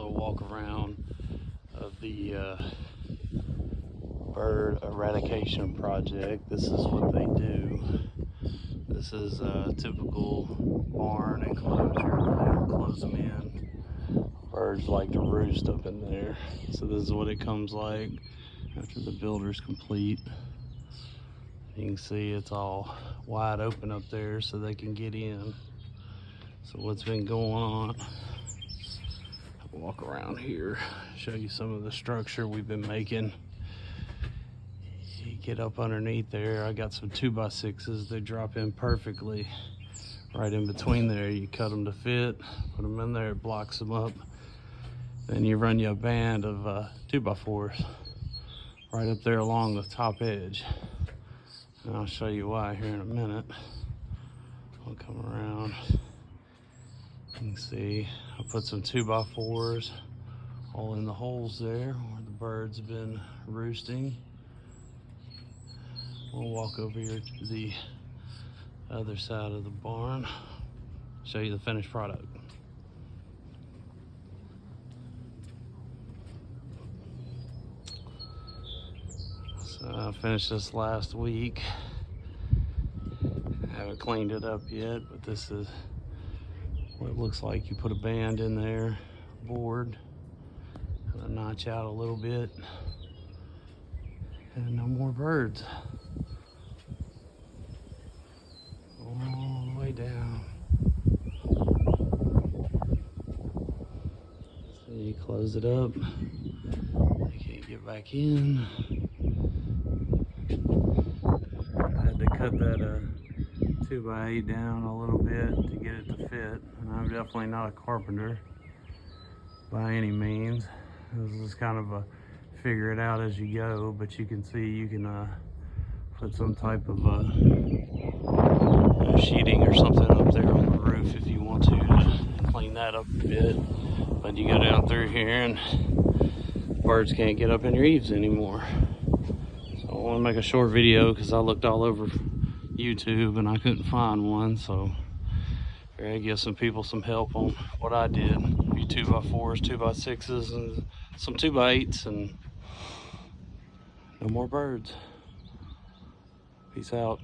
little walk around of the bird eradication project. This is what they do. This is a typical barn enclosure. They don't close them in. Birds like to roost up in there. So this is what it comes like after the builder's complete. You can see it's all wide open up there so they can get in. So what's been going on, I'll walk around here, show you some of the structure we've been making. You get up underneath there, I got some 2x6s. They drop in perfectly right in between there. You cut them to fit, put them in there, it blocks them up. Then you run you a band of 2x4s right up there along the top edge. And I'll show you why here in a minute. I'll come around. You can see I put some 2x4s all in the holes there where the birds have been roosting. We'll walk over here to the other side of the barn, show you the finished product. So I finished this last week. I haven't cleaned it up yet, but this is what it looks like. You put a band in there, board, and a notch out a little bit, and no more birds. All the way down. So you close it up. They can't get back in. I had to cut that 2x8 down a little bit to get it to fit. And I'm definitely not a carpenter by any means. This is kind of a figure it out as you go, but you can see you can put some type of sheeting or something up there on the roof if you want to clean that up a bit. But you go down through here and birds can't get up in your eaves anymore. So I want to make a short video because I looked all over YouTube and I couldn't find one, so I give some people some help on what I did. A few 2x4s, 2x6s, and some 2x8s, and no more birds. Peace out.